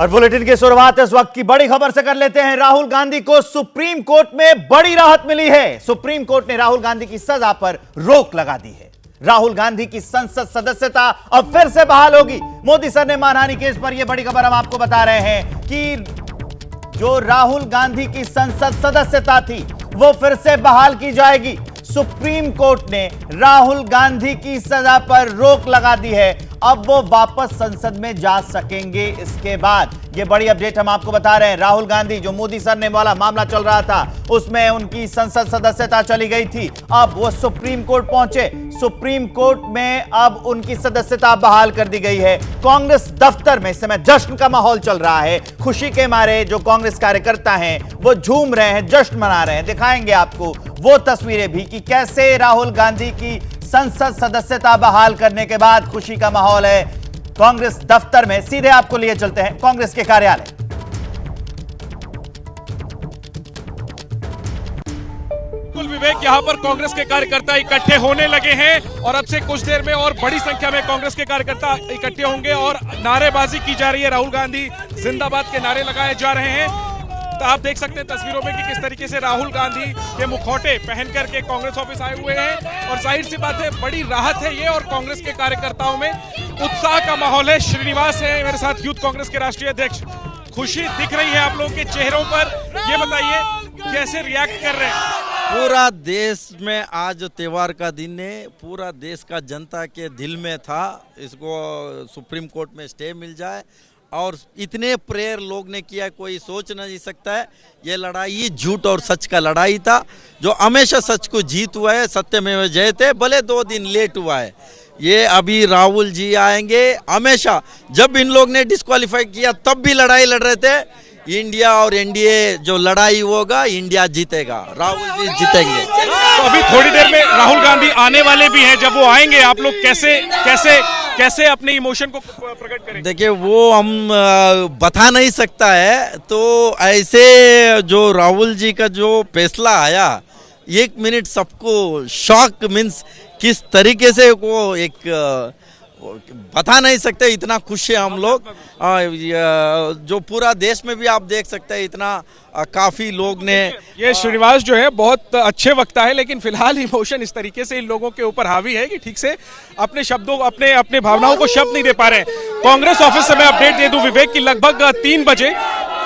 और बुलेटिन की शुरुआत इस वक्त की बड़ी खबर से कर लेते हैं। राहुल गांधी को सुप्रीम कोर्ट में बड़ी राहत मिली है। सुप्रीम कोर्ट ने राहुल गांधी की सजा पर रोक लगा दी है। राहुल गांधी की संसद सदस्यता अब फिर से बहाल होगी। मोदी सर ने मानहानि केस पर यह बड़ी खबर हम आपको बता रहे हैं कि जो राहुल गांधी की संसद सदस्यता थी वो फिर से बहाल की जाएगी। सुप्रीम कोर्ट ने राहुल गांधी की सजा पर रोक लगा दी है। अब वो वापस संसद में जा सकेंगे। इसके बाद ये बड़ी अपडेट हम आपको बता रहे हैं। राहुल गांधी जो मोदी सर ने वाला मामला चल रहा था उसमें उनकी संसद सदस्यता चली गई थी, अब वो सुप्रीम कोर्ट पहुंचे। सुप्रीम कोर्ट में अब उनकी सदस्यता बहाल कर दी गई है। कांग्रेस दफ्तर में इस समय जश्न का माहौल चल रहा है। खुशी के मारे जो कांग्रेस कार्यकर्ता हैं वो झूम रहे हैं, जश्न मना रहे हैं। दिखाएंगे आपको वो तस्वीरें भी कि कैसे राहुल गांधी की संसद सदस्यता बहाल करने के बाद खुशी का माहौल है कांग्रेस दफ्तर में। सीधे आपको लिए चलते हैं कांग्रेस के कार्यालय। कुल विवेक, यहां पर कांग्रेस के कार्यकर्ता इकट्ठे होने लगे हैं और अब से कुछ देर में और बड़ी संख्या में कांग्रेस के कार्यकर्ता इकट्ठे होंगे और नारेबाजी की जा रही है। राहुल गांधी जिंदाबाद के नारे लगाए जा रहे हैं। तो आप देख सकते हैं तस्वीरों में कि किस तरीके से राहुल गांधी के मुखौटे पहन करके कांग्रेस ऑफिस आए हुए हैं और जाहिर सी बात है बड़ी राहत है ये और कांग्रेस के कार्यकर्ताओं में उत्साह का माहौल है। श्रीनिवास है मेरे साथ, यूथ कांग्रेस के राष्ट्रीय अध्यक्ष। खुशी दिख रही है आप लोगों के चेहरों पर, ये बताइए कैसे रिएक्ट कर रहे हैं? पूरा देश में आज त्योहार का दिन है। पूरा देश का जनता के दिल में था इसको सुप्रीम कोर्ट में स्टे मिल जाए और इतने प्रेयर लोग ने किया, कोई सोच नहीं सकता है। ये लड़ाई झूठ और सच का लड़ाई था जो हमेशा सच को जीत हुआ है। सत्यमेव जयते, भले 2 दिन लेट हुआ है। ये अभी राहुल जी आएंगे। हमेशा जब इन लोग ने डिस्क्वालीफाई किया तब भी लड़ाई लड़ रहे थे। इंडिया और एनडीए जो लड़ाई होगा इंडिया जीतेगा, राहुल जी जीतेंगे। तो अभी थोड़ी देर में राहुल गांधी आने वाले भी हैं। जब वो आएंगे आप लोग कैसे अपने इमोशन को प्रकट करें? देखिए वो हम बता नहीं सकता है। तो ऐसे जो राहुल जी का जो फैसला आया 1 मिनट सबको शॉक मीन्स किस तरीके से वो एक बता नहीं सकते। इतना खुश है हम लोग। जो पूरा देश में भी आप देख सकते हैं इतना काफी लोग ने। ये श्रीनिवास जो है बहुत अच्छे वक्ता है, लेकिन फिलहाल इमोशन इस तरीके से इन लोगों के ऊपर हावी है कि ठीक से अपने शब्दों अपने भावनाओं को शब्द नहीं दे पा रहे हैं। कांग्रेस ऑफिस से मैं अपडेट दे दूं विवेक की लगभग 3 बजे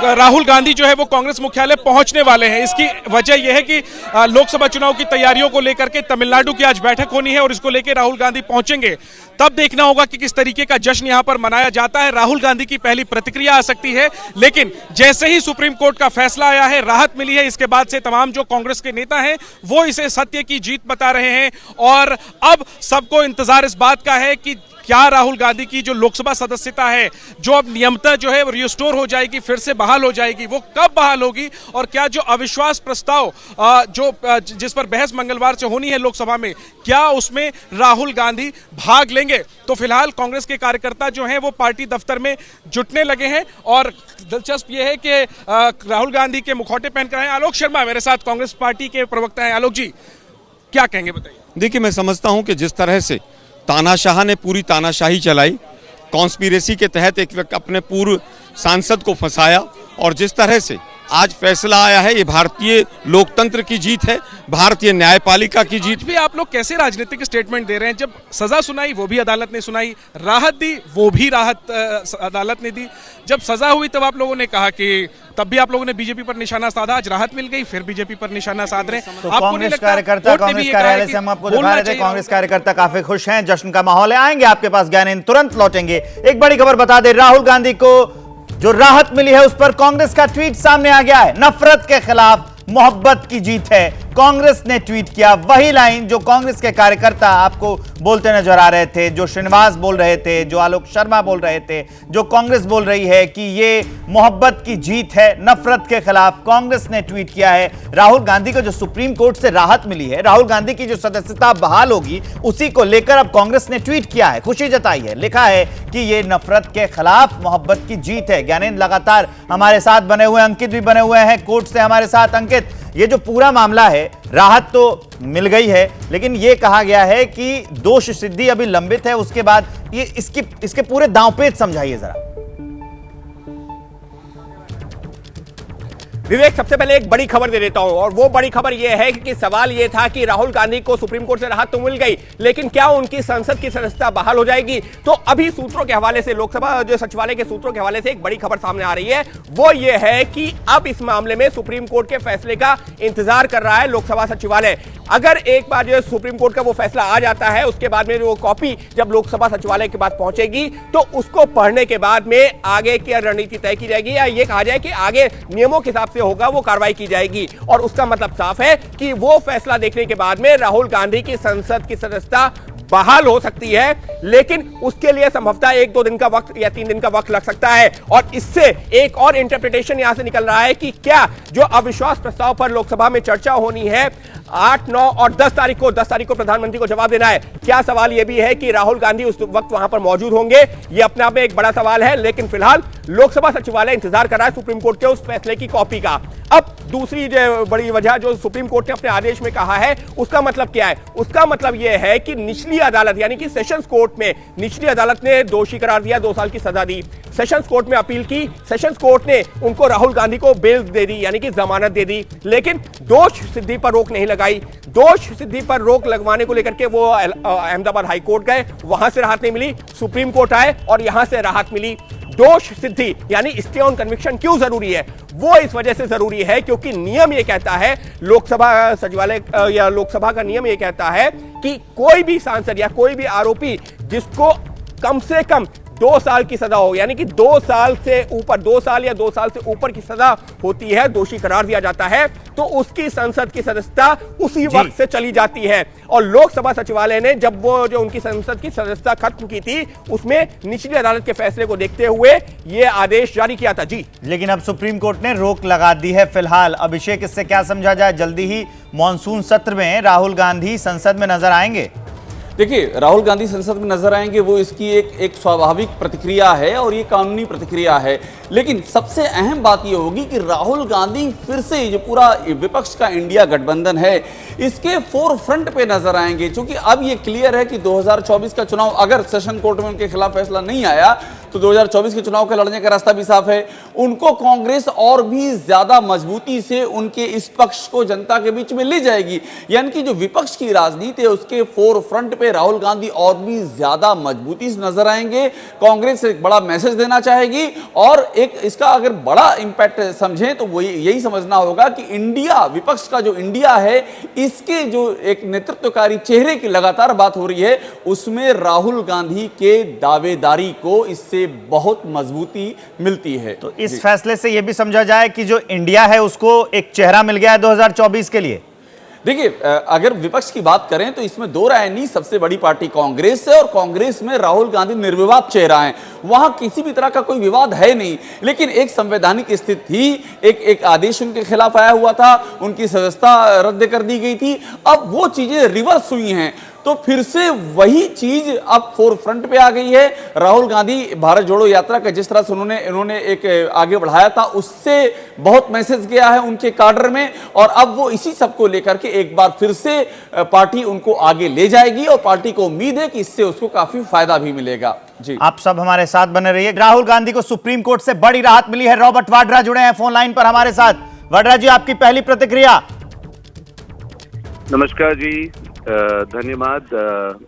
राहुल गांधी जो है वो कांग्रेस मुख्यालय पहुंचने वाले हैं। इसकी वजह यह है कि लोकसभा चुनाव की तैयारियों को लेकर के तमिलनाडु की आज बैठक होनी है और इसको लेकर राहुल गांधी पहुंचेंगे। तब देखना होगा कि किस तरीके का जश्न यहां पर मनाया जाता है। राहुल गांधी की पहली प्रतिक्रिया आ सकती है, लेकिन जैसे ही सुप्रीम कोर्ट का फैसला आया है, राहत मिली है, इसके बाद से तमाम जो कांग्रेस के नेता हैं वो इसे सत्य की जीत बता रहे हैं और अब सबको इंतजार इस बात का है कि क्या राहुल गांधी की जो लोकसभा सदस्यता है जो अब नियमतः जो है वो रिस्टोर हो जाएगी, फिर से बहाल हो जाएगी, वो कब बहाल होगी और क्या जो अविश्वास प्रस्ताव जिस पर बहस मंगलवार से होनी है लोकसभा में, क्या उसमें राहुल गांधी भाग लेंगे? तो फिलहाल कांग्रेस के कार्यकर्ता जो हैं वो पार्टी दफ्तर में जुटने लगे हैं और दिलचस्प ये है कि राहुल गांधी के मुखौटे पहनकर आए आलोक शर्मा मेरे साथ, कांग्रेस पार्टी के प्रवक्ता हैं। आलोक जी क्या कहेंगे, बताइए। देखिए, मैं समझता हूं कि जिस तरह से तानाशाह ने पूरी तानाशाही चलाई, कॉन्स्पिरेसी के तहत एक व्यक्ति अपने पूर्व सांसद को फंसाया और जिस तरह से आज फैसला आया है, ये भारतीय लोकतंत्र की जीत है, भारतीय न्यायपालिका की जीत भी। आप लोग कैसे राजनीतिक स्टेटमेंट दे रहे हैं? जब सजा सुनाई वो भी अदालत ने सुनाई, राहत दी वो भी राहत अदालत ने दी। जब सजा हुई तब आप लोगों ने कहा कि तब भी आप लोगों ने बीजेपी पर निशाना साधा, आज राहत मिल गई फिर बीजेपी पर निशाना साध रहे हैं। तो कांग्रेस कार्यकर्ता कांग्रेस कार्यालय से हम आपको दिखा रहे थे, कांग्रेस कार्यकर्ता काफी खुश हैं, जश्न का माहौल है। आएंगे आपके पास ज्ञानेंद्र, तुरंत लौटेंगे। एक बड़ी खबर बता दे, राहुल गांधी को जो राहत मिली है उस पर कांग्रेस का ट्वीट सामने आ गया है। नफरत के खिलाफ मोहब्बत की जीत है, कांग्रेस ने ट्वीट किया। वही लाइन जो कांग्रेस के कार्यकर्ता आपको बोलते नजर आ रहे थे, जो श्रीनिवास बोल रहे थे, जो आलोक शर्मा बोल रहे थे, जो कांग्रेस बोल रही है कि ये मोहब्बत की जीत है, नफरत के खिलाफ कांग्रेस ने ट्वीट किया है। राहुल गांधी को जो सुप्रीम कोर्ट से राहत मिली है, राहुल गांधी की जो सदस्यता बहाल होगी, उसी को लेकर अब कांग्रेस ने ट्वीट किया है, खुशी जताई है, लिखा है कि ये नफरत के खिलाफ मोहब्बत की जीत है। ज्ञानेंद्र लगातार हमारे साथ बने हुए, अंकित भी बने हुए हैं कोर्ट से हमारे साथ। अंकित, ये जो पूरा मामला है, राहत तो मिल गई है, लेकिन यह कहा गया है कि दोष सिद्धि अभी लंबित है, उसके बाद ये इसके पूरे दांवपेच समझाइए जरा। विवेक, सबसे पहले एक बड़ी खबर दे देता हूं, और वो बड़ी खबर यह है कि सवाल यह था कि राहुल गांधी को सुप्रीम कोर्ट से राहत तो मिल गई, लेकिन क्या उनकी संसद की सदस्यता बहाल हो जाएगी? तो अभी सूत्रों के हवाले से, लोकसभा जो सचिवालय के सूत्रों के हवाले से एक बड़ी खबर सामने आ रही है। वो ये है कि अब इस मामले में सुप्रीम कोर्ट के फैसले का इंतजार कर रहा है लोकसभा सचिवालय। अगर एक बार जो सुप्रीम कोर्ट का वो फैसला आ जाता है, उसके बाद में वो कॉपी जब लोकसभा सचिवालय के पास पहुंचेगी, तो उसको पढ़ने के बाद में आगे की रणनीति तय की जाएगी, या ये कहा जाए कि आगे नियमों के हिसाब से होगा, वो कार्रवाई की जाएगी। और उसका मतलब साफ है कि वो फैसला देखने के बाद में राहुल गांधी की संसद की सदस्यता बहाल हो सकती है, लेकिन उसके लिए संभवतः 1-2 दिन का वक्त या 3 दिन का वक्त लग सकता है। और इससे एक और इंटरप्रिटेशन यहां से निकल रहा है कि क्या जो अविश्वास प्रस्ताव पर लोकसभा में चर्चा होनी है 8, 9 और 10 तारीख को प्रधानमंत्री को जवाब देना है। क्या सवाल यह भी है कि राहुल गांधी उस वक्त वहां पर मौजूद होंगे? यह अपने आप में एक बड़ा सवाल है, लेकिन फिलहाल लोकसभा सचिवालय इंतजार कर रहा है सुप्रीम कोर्ट के उस फैसले की कॉपी का। अब दूसरी जो बड़ी वजह जो सुप्रीम कोर्ट ने अपने आदेश में कहा है, उसका मतलब क्या है? उसका मतलब यह है कि निचली अदालत यानी कि सेशंस कोर्ट में निचली अदालत ने दोषी करार दिया, 2 साल की सजा दी। सेशंस कोर्ट में अपील की, सेशंस कोर्ट ने उनको राहुल गांधी को बेल दे दी, यानी कि जमानत दे दी, लेकिन दोष सिद्धि पर रोक नहीं लगाई। दोष सिद्धि पर रोक लगवाने को लेकर के वो अहमदाबाद हाई कोर्ट गए, वहां से राहत नहीं मिली, सुप्रीम कोर्ट आए और यहां से राहत मिली। दोष सिद्धि यानी स्टे ऑन कन्विक्शन क्यों जरूरी है? वो इस वजह से जरूरी है क्योंकि नियम ये कहता है, लोकसभा सचिवालय या लोकसभा का नियम ये कहता है कि कोई भी सांसद या कोई भी आरोपी जिसको कम से कम 2 साल की सजा हो, यानी कि 2 साल से ऊपर, 2 साल या 2 साल से ऊपर की सजा होती है, दोषी करार दिया जाता है, तो उसकी संसद की सदस्यता उसी वक्त से चली जाती है। और लोकसभा सचिवालय ने जब वो जो उनकी संसद की सदस्यता खत्म की थी, उसमें निचली अदालत के फैसले को देखते हुए यह आदेश जारी किया था। जी, लेकिन अब सुप्रीम कोर्ट ने रोक लगा दी है फिलहाल। अभिषेक, इससे क्या समझा जाए? जल्दी ही मॉनसून सत्र में राहुल गांधी संसद में नजर आएंगे? देखिए, राहुल गांधी संसद में नजर आएंगे, वो इसकी एक स्वाभाविक प्रतिक्रिया है और ये कानूनी प्रतिक्रिया है। लेकिन सबसे अहम बात ये होगी कि राहुल गांधी फिर से जो पूरा विपक्ष का इंडिया गठबंधन है, इसके फोर फ्रंट पे नजर आएंगे। क्योंकि अब ये क्लियर है कि 2024 का चुनाव अगर सेशन कोर्ट में उनके खिलाफ फैसला नहीं आया तो 2024 के चुनाव के लड़ने का रास्ता भी साफ है। उनको कांग्रेस और भी ज्यादा मजबूती से उनके इस पक्ष को जनता के बीच में ले जाएगी। यानी कि जो विपक्ष की राजनीति है उसके फोर फ्रंट पे राहुल गांधी और भी ज्यादा मजबूती से नजर आएंगे। कांग्रेस एक बड़ा मैसेज देना चाहेगी और एक इसका अगर बड़ा इंपैक्ट समझें तो वो यही समझना होगा कि इंडिया, विपक्ष का जो इंडिया है, इसके जो एक नेतृत्वकारी चेहरे की लगातार बात हो रही है, उसमें राहुल गांधी के दावेदारी को इससे बहुत मजबूती मिलती है। तो इस फैसले से यह भी समझा जाए कि जो इंडिया है उसको एक चेहरा मिल गया है 2024 के लिए। देखिए, अगर विपक्ष की बात करें तो इसमें दो राय नहीं, सबसे बड़ी पार्टी कांग्रेस है और कांग्रेस में राहुल गांधी निर्विवाद चेहरा है, वहां किसी भी तरह का कोई विवाद है नहीं। लेकिन एक संवैधानिक स्थिति थी, एक आदेश उनके खिलाफ आया हुआ था, उनकी सदस्यता रद्द कर दी गई थी। अब वो चीजें रिवर्स हुई हैं, तो फिर से वही चीज अब फोर फ्रंट पे आ गई है। राहुल गांधी भारत जोड़ो यात्रा का जिस तरह से इन्होंने एक आगे बढ़ाया था, उससे बहुत मैसेज गया है उनके काडर में, और अब वो इसी सब को लेकर के एक बार फिर से पार्टी उनको आगे ले जाएगी और पार्टी को उम्मीद है कि इससे उसको काफी फायदा भी मिलेगा। जी, आप सब हमारे साथ बने रहिए। राहुल गांधी को सुप्रीम कोर्ट से बड़ी राहत मिली है। रॉबर्ट वाड्रा जुड़े हैं फोन लाइन पर हमारे साथ। वाड्रा जी, आपकी पहली प्रतिक्रिया। नमस्कार जी, धन्यवाद।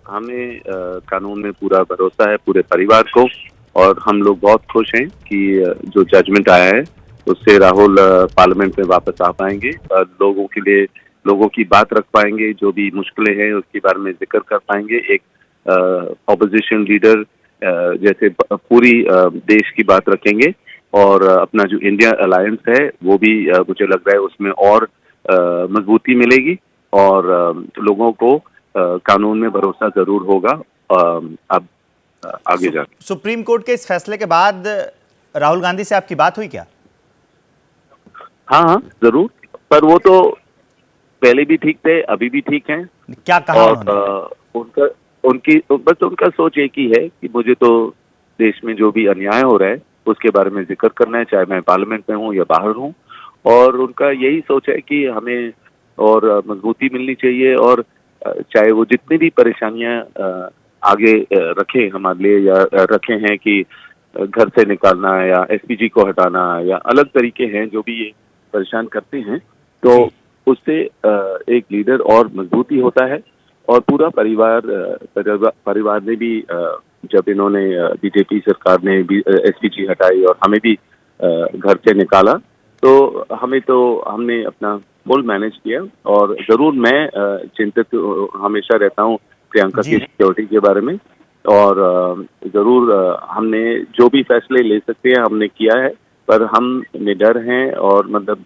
हमें कानून में पूरा भरोसा है, पूरे परिवार को, और हम लोग बहुत खुश हैं कि जो जजमेंट आया है उससे राहुल पार्लियामेंट में वापस आ पाएंगे, लोगों के लिए लोगों की बात रख पाएंगे, जो भी मुश्किलें हैं उसके बारे में जिक्र कर पाएंगे। एक ऑपोजिशन लीडर जैसे पूरी देश की बात रखेंगे, और अपना जो इंडिया अलायंस है वो भी मुझे लग रहा है उसमें और मजबूती मिलेगी, और लोगों को कानून में भरोसा जरूर होगा। अब आगे जा सुप्रीम कोर्ट के इस फैसले के बाद राहुल गांधी से आपकी बात हुई क्या? हाँ, जरूर, पर वो तो पहले भी ठीक थे, अभी भी ठीक हैं। क्या कहा और उनका सोच एक ही है कि मुझे तो देश में जो भी अन्याय हो रहा है उसके बारे में जिक्र करना है, चाहे मैं पार्लियामेंट में हूँ या बाहर हूँ। और उनका यही सोच है कि हमें और मजबूती मिलनी चाहिए, और चाहे वो जितनी भी परेशानियां आगे रखें हमारे लिए, या रखे हैं कि घर से निकालना या एसपीजी को हटाना या अलग तरीके हैं जो भी ये परेशान करते हैं तो उससे एक लीडर और मजबूती होता है। और पूरा परिवार ने भी जब इन्होंने बीजेपी सरकार ने एसपीजी हटाई और हमें भी घर से निकाला तो हमने अपना फुल मैनेज किया। और जरूर मैं चिंतित हमेशा रहता हूँ प्रियंका की सिक्योरिटी के बारे में। और जरूर हमने जो भी फैसले ले सकते हैं हमने किया है, पर हम निडर हैं और मतलब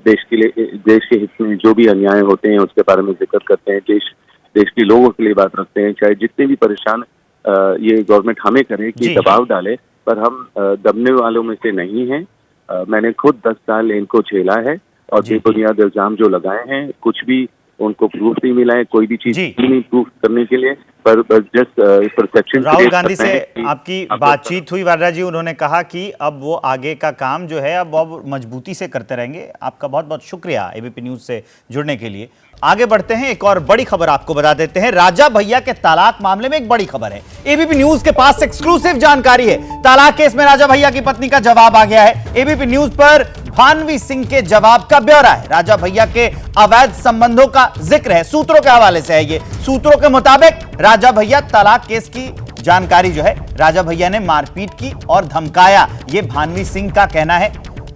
देश के हित में जो भी अन्याय होते हैं उसके बारे में जिक्र करते हैं, देश के लोगों के लिए बात रखते हैं। चाहे जितने भी परेशान ये गवर्नमेंट हमें करे कि दबाव डाले, पर हम दबने वालों में से नहीं हैं। मैंने खुद 10 साल इनको झेला है और बेबुनियाद इल्जाम जो लगाए हैं कुछ भी उनको प्रूफ नहीं मिला है, कोई भी चीज नहीं प्रूफ करने के लिए, पर जस्ट परसेप्शन। राहुल गांधी से आपकी बातचीत हुई वाड्रा जी, उन्होंने कहा कि अब वो आगे का काम जो है अब मजबूती से करते रहेंगे। आपका बहुत बहुत शुक्रिया एबीपी न्यूज से जुड़ने के लिए। आगे बढ़ते हैं, एक और बड़ी खबर आपको बता देते हैं। राजा भैया के तलाक मामले में एक बड़ी खबर है। एबीपी न्यूज के पास एक्सक्लूसिव जानकारी है। तलाक केस में राजा भैया की पत्नी का जवाब आ गया है। एबीपी न्यूज पर भानवी सिंह के जवाब का ब्यौरा है। राजा भैया के अवैध संबंधों का जिक्र है, सूत्रों के हवाले से है ये। सूत्रों के मुताबिक राजा भैया तलाक केस की जानकारी जो है, राजा भैया ने मारपीट की और धमकाया, ये भानवी सिंह का कहना है।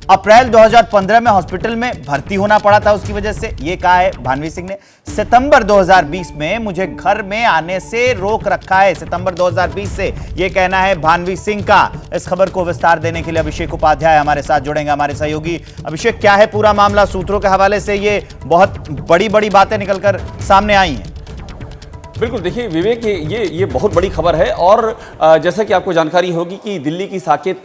अप्रैल 2015 में हॉस्पिटल में भर्ती होना पड़ा था उसकी वजह से, ये कहा है भानवी सिंह ने। सितंबर 2020 में मुझे घर में आने से रोक रखा है, सितंबर 2020 से, ये कहना है भानवी सिंह का। इस खबर को विस्तार देने के लिए अभिषेक उपाध्याय हमारे साथ जुड़ेंगे, हमारे सहयोगी। अभिषेक, क्या है पूरा मामला? सूत्रों के हवाले से ये बहुत बड़ी बातें निकलकर सामने आई हैं। बिल्कुल, देखिए विवेक, ये बहुत बड़ी खबर है। और जैसा कि आपको जानकारी होगी कि दिल्ली की साकेत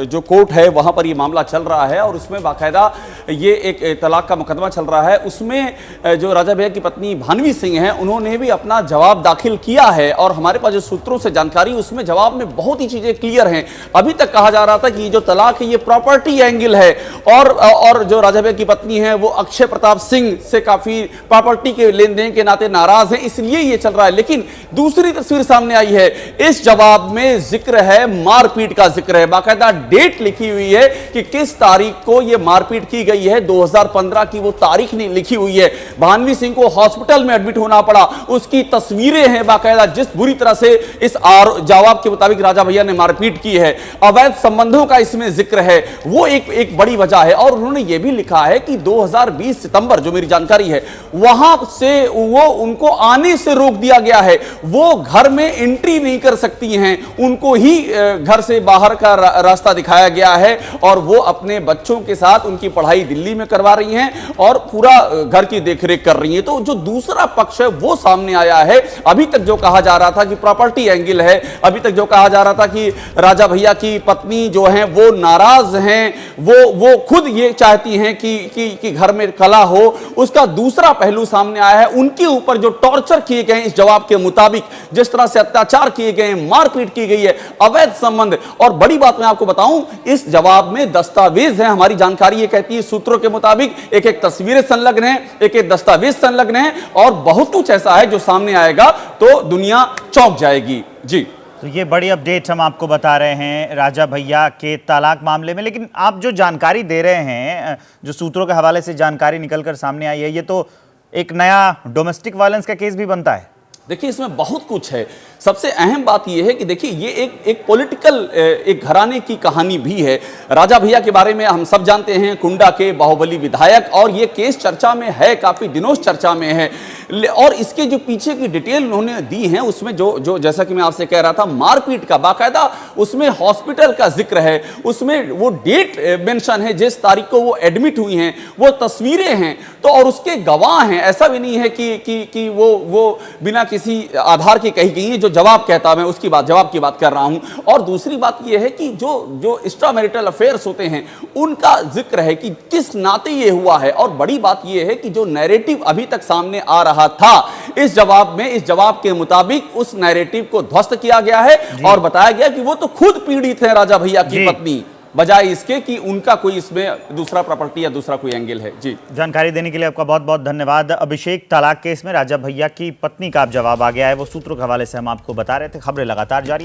जो कोर्ट है वहां पर ये मामला चल रहा है और उसमें बाकायदा ये एक तलाक का मुकदमा चल रहा है। उसमें जो राजा भैया की पत्नी भानवी सिंह हैं उन्होंने भी अपना जवाब दाखिल किया है। और हमारे पास जो सूत्रों से जानकारी, उसमें जवाब में बहुत ही चीजें क्लियर हैं। अभी तक कहा जा रहा था कि जो तलाक है ये प्रॉपर्टी एंगल है और जो राजा भैया की पत्नी है वो अक्षय प्रताप सिंह से काफी प्रॉपर्टी के लेन देन के नाते नाराज है, इसलिए ये चल रहा है। लेकिन दूसरी तस्वीर सामने आई है। इस जवाब में जिक्र है मारपीट का, जिक्र है, बाकायदा डेट लिखी हुई है कि किस तारीख को यह मारपीट की गई है। 2015 की वो तारीख नहीं लिखी हुई है। भानवी सिंह को हॉस्पिटल में एडमिट होना पड़ा, उसकी तस्वीरें हैं बाकायदा, जिस बुरी तरह से इस जवाब के मुताबिक राजा भैया ने मारपीट की है। अवैध संबंधों का इसमें जिक्र है, वो एक बड़ी वजह है। और उन्होंने ये भी लिखा है कि 2020 सितंबर, जो मेरी जानकारी है, वहां से वो उनको आने से रोक दिया गया है। वो घर में एंट्री नहीं कर सकती हैं, उनको ही घर से बाहर का रास्ता दिखाया गया है। और वो अपने बच्चों के साथ उनकी पढ़ाई दिल्ली में करवा रही हैं और पूरा घर की देखरेख कर रही हैं। तो जो दूसरा पक्ष है वो सामने आया है। अभी तक जो कहा जा रहा था कि प्रॉपर्टी एंगल है, अभी तक जो कहा जा रहा था कि राजा भैया की पत्नी जो है वो नाराज हैं, वो खुद ये चाहती हैं कि घर में कला हो, उसका दूसरा पहलू सामने आया है। उनके ऊपर जो टॉर्चर किए गए इस जवाब के मुताबिक, जिस तरह से अत्याचार किए गए, मारपीट की गई है, अवैध संबंध। और बड़ी बात मैं आपको बताऊं, इस जवाब में दस्तावेज हैं। हमारी जानकारी ये कहती है सूत्रों के मुताबिक एक तस्वीरें संलग्न है, एक दस्तावेज संलग्न है और बहुत कुछ ऐसा है जो सामने आएगा तो दुनिया चौंक जाएगी। जी, तो ये बड़ी अपडेट हम आपको बता रहे हैं राजा भैया के तलाक मामले में। लेकिन आप जो जानकारी दे रहे हैं, जो सूत्रों के हवाले से जानकारी निकलकर सामने आई है, ये तो एक नया डोमेस्टिक वायलेंस का केस भी बनता है। देखिए, इसमें बहुत कुछ है। सबसे अहम बात यह है कि देखिए ये एक पॉलिटिकल एक घराने की कहानी भी है। राजा भैया के बारे में हम सब जानते हैं, कुंडा के बाहुबली विधायक, और ये केस चर्चा में है, काफी दिनों से चर्चा में है। और इसके जो पीछे की डिटेल उन्होंने दी है, उसमें जो जैसा कि मैं आपसे कह रहा था, मारपीट का बाकायदा उसमें हॉस्पिटल का जिक्र है, उसमें वो डेट मेंशन है जिस तारीख को वो एडमिट हुई हैं, वो तस्वीरें हैं, तो और उसके गवाह हैं। ऐसा भी नहीं है कि वो बिना किसी आधार की कही गई है। जो जवाब कहता, मैं उसकी जवाब की बात कर रहा हूं। और दूसरी बात यह है कि जो एक्स्ट्रा मैरिटल अफेयर्स होते हैं उनका जिक्र है कि किस नाते ये हुआ है। और बड़ी बात यह है कि जो नैरेटिव अभी तक सामने आ रहा था, इस जवाब के मुताबिक उस नैरेटिव को ध्वस्त किया गया है और बताया गया कि वो तो खुद पीड़ित है राजा भैया की पत्नी, बजाय इसके कि उनका कोई इसमें दूसरा प्रॉपर्टी या दूसरा कोई एंगल है। जी, जानकारी देने के लिए आपका बहुत बहुत धन्यवाद अभिषेक। तलाक केस में राजा भैया की पत्नी का अब जवाब आ गया है, वो सूत्रों के हवाले से हम आपको बता रहे थे। खबरें लगातार जारी।